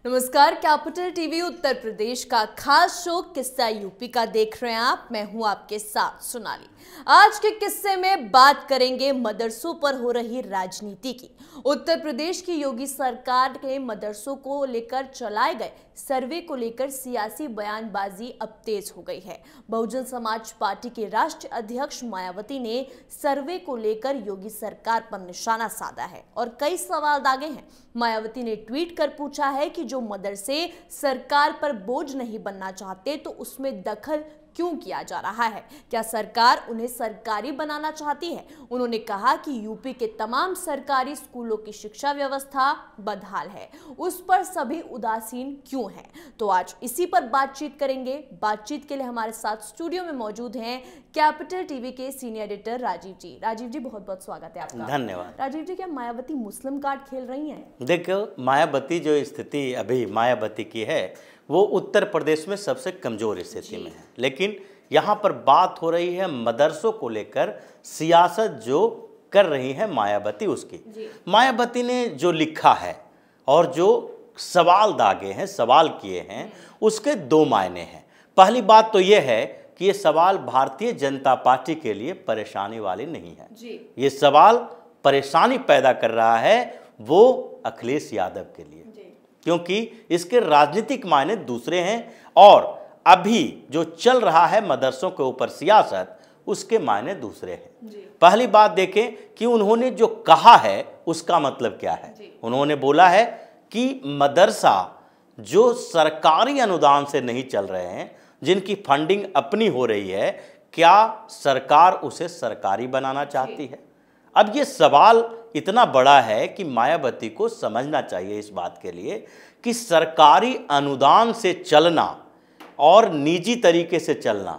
नमस्कार, capital TV Uttar Pradesh का खास शो किस्सा यूपी का देख रहे हैं आप। मैं हूं आपके साथ सोनाली। आज के किस्से में बात करेंगे मदरसों पर हो रही राजनीति की। उत्तर प्रदेश की योगी सरकार के मदरसों को लेकर चलाए गए सर्वे को लेकर सियासी बयानबाजी अब तेज हो गई है। बहुजन समाज पार्टी के राष्ट्रीय अध्यक्ष मायावती ने सर्वे को लेकर योगी सरकार पर निशाना साधा है और कई सवाल दागे हैं। मायावती ने ट्वीट कर पूछा है कि जो मदरसे सरकार पर बोझ नहीं बनना चाहते तो उसमें दखल क्यों किया जा रहा है, क्या सरकार उन्हें सरकारी बनाना चाहती है। उन्होंने कहा कि यूपी के तमाम सरकारी स्कूलों की शिक्षा व्यवस्था बदहाल है, उस पर सभी उदासीन क्यों हैं। तो आज इसी पर बातचीत करेंगे। बातचीत के लिए हमारे साथ स्टूडियो में मौजूद हैं कैपिटल टीवी के सीनियर एडिटर राजीव जी। राजीव जी, बहुत बहुत स्वागत है आपका। धन्यवाद। राजीव जी, क्या मायावती मुस्लिम कार्ड खेल रही हैं? देखो, मायावती जो स्थिति अभी मायावती की है वो उत्तर प्रदेश में सबसे कमजोर स्थिति में है, लेकिन यहाँ पर बात हो रही है मदरसों को लेकर सियासत जो कर रही है मायावती उसकी। मायावती ने जो लिखा है और जो सवाल दागे हैं, सवाल किए हैं, उसके दो मायने हैं। पहली बात तो ये है कि ये सवाल भारतीय जनता पार्टी के लिए परेशानी वाली नहीं है। ये सवाल परेशानी पैदा कर रहा है वो अखिलेश यादव के लिए, क्योंकि इसके राजनीतिक मायने दूसरे हैं और अभी जो चल रहा है मदरसों के ऊपर सियासत उसके मायने दूसरे हैं। पहली बात देखें कि उन्होंने जो कहा है उसका मतलब क्या है। उन्होंने बोला है कि मदरसा जो सरकारी अनुदान से नहीं चल रहे हैं, जिनकी फंडिंग अपनी हो रही है, क्या सरकार उसे सरकारी बनाना चाहती है। अब ये सवाल इतना बड़ा है कि मायावती को समझना चाहिए इस बात के लिए कि सरकारी अनुदान से चलना और निजी तरीके से चलना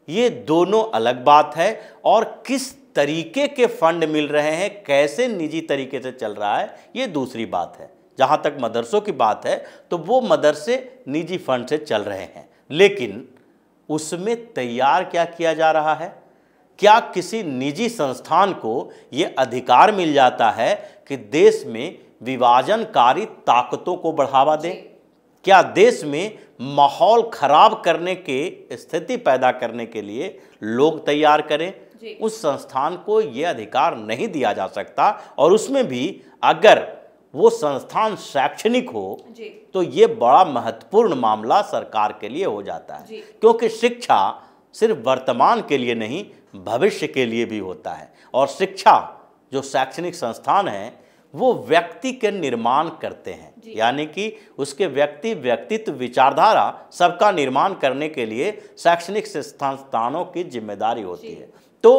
ये दोनों अलग बात है, और किस तरीके के फंड मिल रहे हैं, कैसे निजी तरीके से चल रहा है, ये दूसरी बात है। जहाँ तक मदरसों की बात है तो वो मदरसे निजी फंड से चल रहे हैं, लेकिन उसमें तैयार क्या किया जा रहा है। क्या किसी निजी संस्थान को ये अधिकार मिल जाता है कि देश में विभाजनकारी ताकतों को बढ़ावा दे? क्या देश में माहौल खराब करने की स्थिति पैदा करने के लिए लोग तैयार करें? उस संस्थान को ये अधिकार नहीं दिया जा सकता, और उसमें भी अगर वो संस्थान शैक्षणिक हो तो ये बड़ा महत्वपूर्ण मामला सरकार के लिए हो जाता है, क्योंकि शिक्षा सिर्फ वर्तमान के लिए नहीं भविष्य के लिए भी होता है। और शिक्षा जो शैक्षणिक संस्थान है वो व्यक्ति के निर्माण करते हैं, यानी कि उसके व्यक्तित्व विचारधारा सबका निर्माण करने के लिए शैक्षणिक संस्थानों की जिम्मेदारी होती है। तो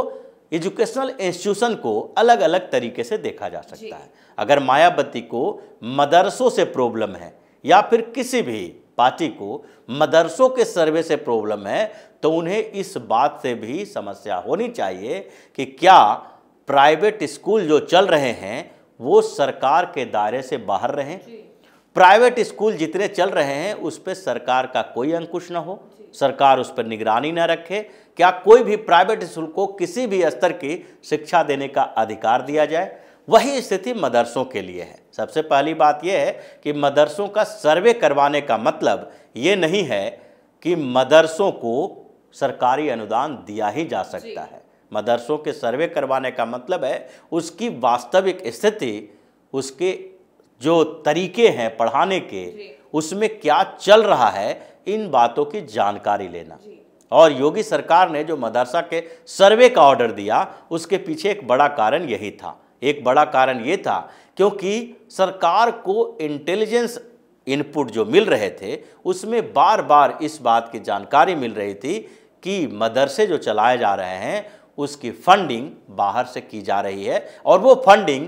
एजुकेशनल इंस्टीट्यूशन को अलग अलग तरीके से देखा जा सकता है। अगर मायावती को मदरसों से प्रॉब्लम है या फिर किसी भी पार्टी को मदरसों के सर्वे से प्रॉब्लम है, तो उन्हें इस बात से भी समस्या होनी चाहिए कि क्या प्राइवेट स्कूल जो चल रहे हैं वो सरकार के दायरे से बाहर रहें। प्राइवेट स्कूल जितने चल रहे हैं उस पर सरकार का कोई अंकुश न हो, सरकार उस पर निगरानी न रखे। क्या कोई भी प्राइवेट स्कूल को किसी भी स्तर की शिक्षा देने का अधिकार दिया जाए? वही स्थिति मदरसों के लिए है। सबसे पहली बात यह है कि मदरसों का सर्वे करवाने का मतलब ये नहीं है कि मदरसों को सरकारी अनुदान दिया ही जा सकता है। मदरसों के सर्वे करवाने का मतलब है उसकी वास्तविक स्थिति, उसके जो तरीके हैं पढ़ाने के, उसमें क्या चल रहा है, इन बातों की जानकारी लेना। और योगी सरकार ने जो मदरसा के सर्वे का ऑर्डर दिया उसके पीछे एक बड़ा कारण यही था। एक बड़ा कारण ये था क्योंकि सरकार को इंटेलिजेंस इनपुट जो मिल रहे थे उसमें बार बार इस बात की जानकारी मिल रही थी कि मदरसे जो चलाए जा रहे हैं उसकी फंडिंग बाहर से की जा रही है, और वो फंडिंग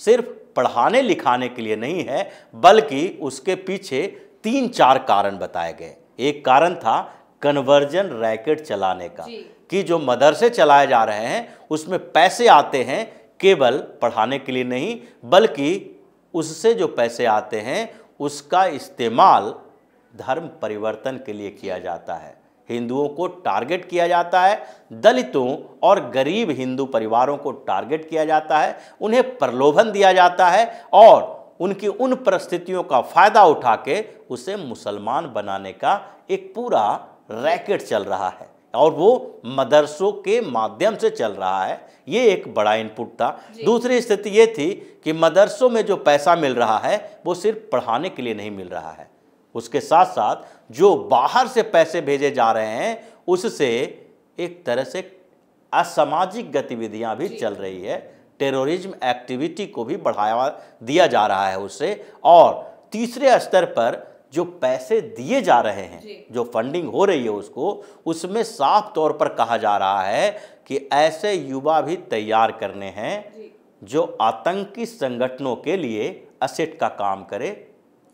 सिर्फ पढ़ाने लिखाने के लिए नहीं है, बल्कि उसके पीछे 3-4 कारण बताए गए। एक कारण था कन्वर्जन रैकेट चलाने का, कि जो मदरसे चलाए जा रहे हैं उसमें पैसे आते हैं केवल पढ़ाने के लिए नहीं, बल्कि उससे जो पैसे आते हैं उसका इस्तेमाल धर्म परिवर्तन के लिए किया जाता है। हिंदुओं को टारगेट किया जाता है, दलितों और गरीब हिंदू परिवारों को टारगेट किया जाता है, उन्हें प्रलोभन दिया जाता है और उनकी उन परिस्थितियों का फायदा उठा के उसे मुसलमान बनाने का एक पूरा रैकेट चल रहा है और वो मदरसों के माध्यम से चल रहा है। ये एक बड़ा इनपुट था। दूसरी स्थिति ये थी कि मदरसों में जो पैसा मिल रहा है वो सिर्फ पढ़ाने के लिए नहीं मिल रहा है, उसके साथ साथ जो बाहर से पैसे भेजे जा रहे हैं उससे एक तरह से असामाजिक गतिविधियां भी चल रही है, टेररिज्म एक्टिविटी को भी बढ़ावा दिया जा रहा है उससे। और तीसरे स्तर पर जो पैसे दिए जा रहे हैं, जो फंडिंग हो रही है उसमें साफ तौर पर कहा जा रहा है कि ऐसे युवा भी तैयार करने हैं जो आतंकी संगठनों के लिए असेट का काम करे।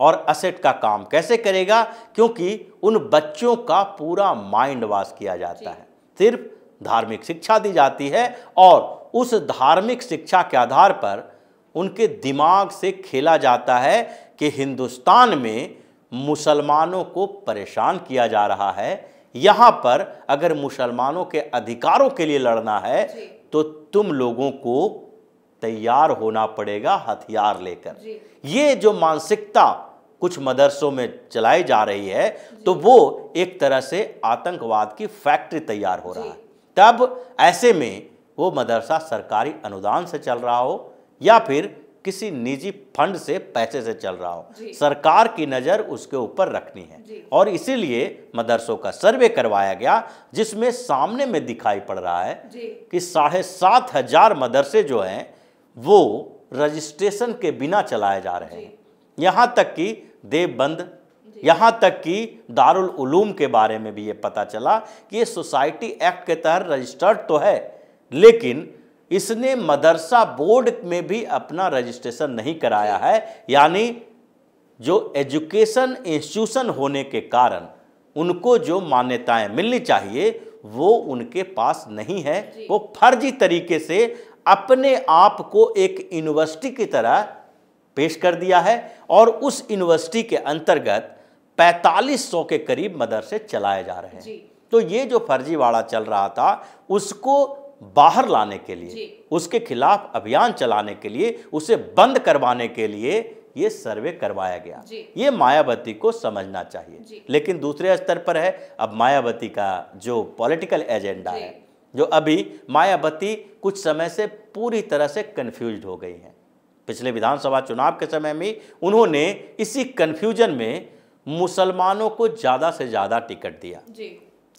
और असेट का काम कैसे करेगा? क्योंकि उन बच्चों का पूरा माइंड वॉश किया जाता है, सिर्फ धार्मिक शिक्षा दी जाती है और उस धार्मिक शिक्षा के आधार पर उनके दिमाग से खेला जाता है कि हिंदुस्तान में मुसलमानों को परेशान किया जा रहा है, यहाँ पर अगर मुसलमानों के अधिकारों के लिए लड़ना है तो तुम लोगों को तैयार होना पड़ेगा हथियार लेकर। ये जो मानसिकता कुछ मदरसों में चलाई जा रही है तो वो एक तरह से आतंकवाद की फैक्ट्री तैयार हो रहा है। तब ऐसे में वो मदरसा सरकारी अनुदान से चल रहा हो या फिर किसी निजी फंड से पैसे से चल रहा हो, सरकार की नज़र उसके ऊपर रखनी है। और इसीलिए मदरसों का सर्वे करवाया गया जिसमें सामने में दिखाई पड़ रहा है कि 7,500 मदरसे जो हैं वो रजिस्ट्रेशन के बिना चलाए जा रहे हैं। यहाँ तक कि देवबंद, यहाँ तक कि दारुल उलूम के बारे में भी ये पता चला कि ये सोसाइटी एक्ट के तहत रजिस्टर्ड तो है लेकिन इसने मदरसा बोर्ड में भी अपना रजिस्ट्रेशन नहीं कराया है, यानी जो एजुकेशन इंस्टीट्यूशन होने के कारण उनको जो मान्यताएं मिलनी चाहिए वो उनके पास नहीं है। वो फर्जी तरीके से अपने आप को एक यूनिवर्सिटी की तरह पेश कर दिया है और उस यूनिवर्सिटी के अंतर्गत 4500 के करीब मदरसे चलाए जा रहे हैं। तो ये जो फर्जीवाड़ा चल रहा था उसको बाहर लाने के लिए, उसके खिलाफ अभियान चलाने के लिए, उसे बंद करवाने के लिए ये सर्वे करवाया गया। ये मायावती को समझना चाहिए। लेकिन दूसरे स्तर पर है अब मायावती का जो पॉलिटिकल एजेंडा है, जो अभी मायावती कुछ समय से पूरी तरह से कंफ्यूज्ड हो गई हैं। पिछले विधानसभा चुनाव के समय में उन्होंने इसी कंफ्यूजन में मुसलमानों को ज़्यादा से ज़्यादा टिकट दिया।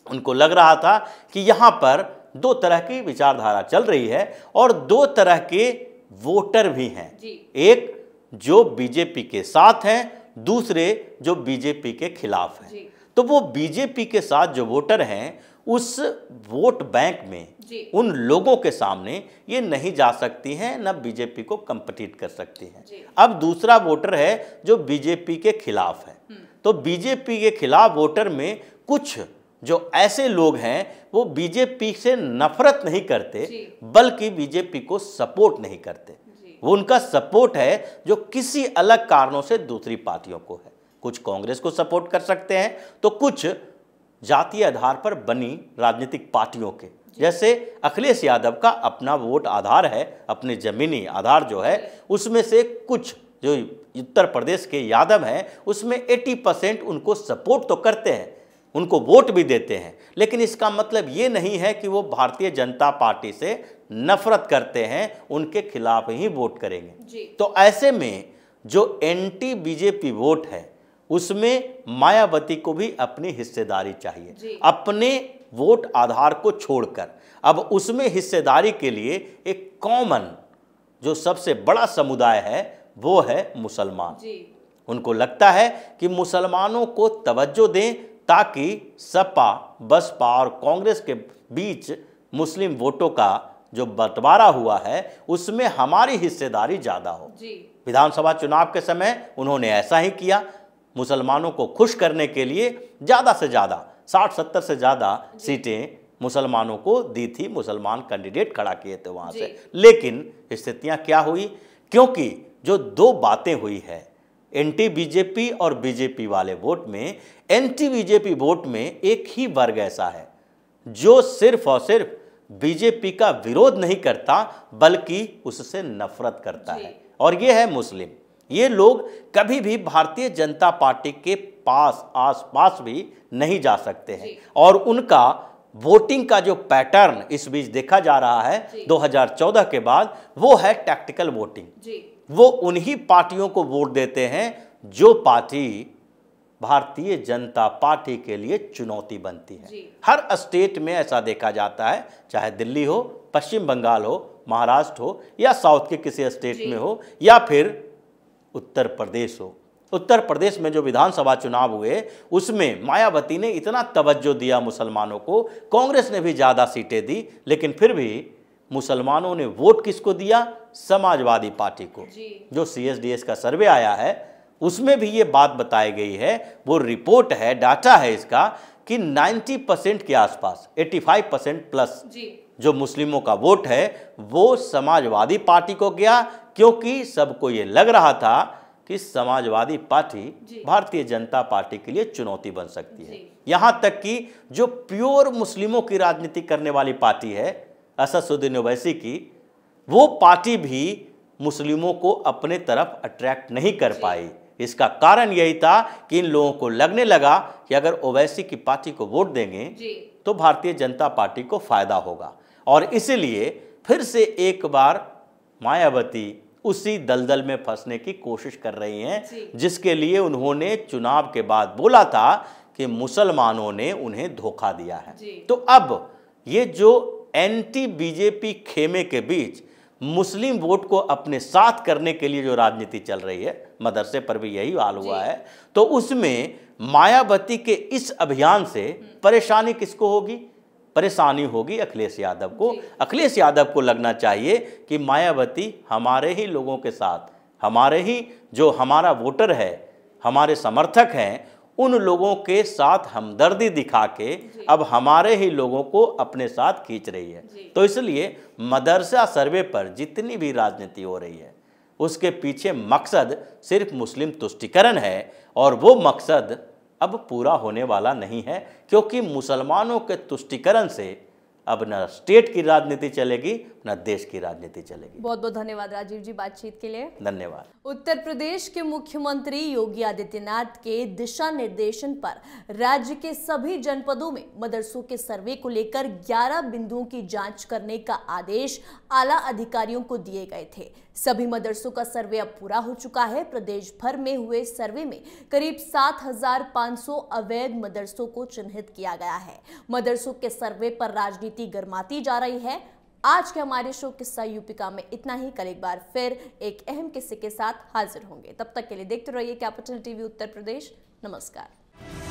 उनको लग रहा था कि यहाँ पर दो तरह की विचारधारा चल रही है और दो तरह के वोटर भी हैं, एक जो बीजेपी के साथ हैं, दूसरे जो बीजेपी के खिलाफ हैं। तो वो बीजेपी के साथ जो वोटर हैं उस वोट बैंक में उन लोगों के सामने ये नहीं जा सकती हैं, न बीजेपी को कंपीट कर सकती हैं। अब दूसरा वोटर है जो बीजेपी के खिलाफ है। तो बीजेपी के खिलाफ वोटर में कुछ जो ऐसे लोग हैं वो बीजेपी से नफरत नहीं करते बल्कि बीजेपी को सपोर्ट नहीं करते। वो उनका सपोर्ट है जो किसी अलग कारणों से दूसरी पार्टियों को है। कुछ कांग्रेस को सपोर्ट कर सकते हैं तो कुछ जातीय आधार पर बनी राजनीतिक पार्टियों के, जैसे अखिलेश यादव का अपना वोट आधार है, अपने जमीनी आधार जो है उसमें से कुछ जो उत्तर प्रदेश के यादव हैं उसमें 80% उनको सपोर्ट तो करते हैं, उनको वोट भी देते हैं, लेकिन इसका मतलब ये नहीं है कि वो भारतीय जनता पार्टी से नफरत करते हैं, उनके खिलाफ ही वोट करेंगे। तो ऐसे में जो एंटी बीजेपी वोट है उसमें मायावती को भी अपनी हिस्सेदारी चाहिए, अपने वोट आधार को छोड़कर। अब उसमें हिस्सेदारी के लिए एक कॉमन जो सबसे बड़ा समुदाय है वो है मुसलमान। उनको लगता है कि मुसलमानों को तवज्जो दें ताकि सपा, बसपा और कांग्रेस के बीच मुस्लिम वोटों का जो बंटवारा हुआ है उसमें हमारी हिस्सेदारी ज़्यादा हो। विधानसभा चुनाव के समय उन्होंने ऐसा ही किया, मुसलमानों को खुश करने के लिए ज़्यादा से ज़्यादा 60-70 से ज़्यादा सीटें मुसलमानों को दी थी, मुसलमान कैंडिडेट खड़ा किए थे वहाँ से। लेकिन स्थितियाँ क्या हुई? क्योंकि जो दो बातें हुई है एंटी बीजेपी और बीजेपी वाले वोट में, एंटी बीजेपी वोट में एक ही वर्ग ऐसा है जो सिर्फ और सिर्फ बीजेपी का विरोध नहीं करता बल्कि उससे नफरत करता है, और ये है मुस्लिम। ये लोग कभी भी भारतीय जनता पार्टी के पास आसपास भी नहीं जा सकते हैं। और उनका वोटिंग का जो पैटर्न इस बीच देखा जा रहा है 2014 के बाद, वो है टैक्टिकल वोटिंग। वो उन्हीं पार्टियों को वोट देते हैं जो पार्टी भारतीय जनता पार्टी के लिए चुनौती बनती है। हर स्टेट में ऐसा देखा जाता है, चाहे दिल्ली हो, पश्चिम बंगाल हो, महाराष्ट्र हो, या साउथ के किसी स्टेट में हो, या फिर उत्तर प्रदेश हो। उत्तर प्रदेश में जो विधानसभा चुनाव हुए उसमें मायावती ने इतना तवज्जो दिया मुसलमानों को, कांग्रेस ने भी ज़्यादा सीटें दी, लेकिन फिर भी मुसलमानों ने वोट किसको दिया? समाजवादी पार्टी को। जो CSDS का सर्वे आया है उसमें भी ये बात बताई गई है, वो रिपोर्ट है, डाटा है इसका, कि 90% के आसपास, 85% प्लस जो मुस्लिमों का वोट है वो समाजवादी पार्टी को गया, क्योंकि सबको ये लग रहा था कि समाजवादी पार्टी भारतीय जनता पार्टी के लिए चुनौती बन सकती है। यहां तक कि जो प्योर मुस्लिमों की राजनीति करने वाली पार्टी है असदुद्दीन ओवैसी की, वो पार्टी भी मुस्लिमों को अपने तरफ अट्रैक्ट नहीं कर पाई। इसका कारण यही था कि इन लोगों को लगने लगा कि अगर ओवैसी की पार्टी को वोट देंगे तो भारतीय जनता पार्टी को फायदा होगा, और इसलिए फिर से एक बार मायावती उसी दलदल में फंसने की कोशिश कर रही हैं, जिसके लिए उन्होंने चुनाव के बाद बोला था कि मुसलमानों ने उन्हें धोखा दिया है। तो अब ये जो एंटी बीजेपी खेमे के बीच मुस्लिम वोट को अपने साथ करने के लिए जो राजनीति चल रही है, मदरसे पर भी यही हाल हुआ है, तो उसमें मायावती के इस अभियान से परेशानी किसको होगी? परेशानी होगी अखिलेश यादव को। अखिलेश यादव को लगना चाहिए कि मायावती हमारे ही लोगों के साथ, हमारे ही जो हमारा वोटर है, हमारे समर्थक हैं, उन लोगों के साथ हमदर्दी दिखा के अब हमारे ही लोगों को अपने साथ खींच रही है। तो इसलिए मदरसा सर्वे पर जितनी भी राजनीति हो रही है उसके पीछे मकसद सिर्फ मुस्लिम तुष्टीकरण है, और वो मकसद अब पूरा होने वाला नहीं है, क्योंकि मुसलमानों के तुष्टीकरण से अब न स्टेट की राजनीति चलेगी न देश की राजनीति चलेगी। बहुत बहुत धन्यवाद राजीव जी बातचीत के लिए। धन्यवाद। उत्तर प्रदेश के मुख्यमंत्री योगी आदित्यनाथ के दिशा निर्देशन पर राज्य के सभी जनपदों में मदरसों के सर्वे को लेकर 11 बिंदुओं की जांच करने का आदेश आला अधिकारियों को दिए गए थे। सभी मदरसों का सर्वे अब पूरा हो चुका है। प्रदेश भर में हुए सर्वे में करीब 7,500 अवैध मदरसों को चिन्हित किया गया है। मदरसों के सर्वे पर राजनीति गरमाती जा रही है। आज के हमारे शो किस्सा यूपी का में इतना ही। कल एक बार फिर एक अहम किस्से के साथ हाजिर होंगे। तब तक के लिए देखते रहिए कैपिटल टीवी उत्तर प्रदेश। नमस्कार।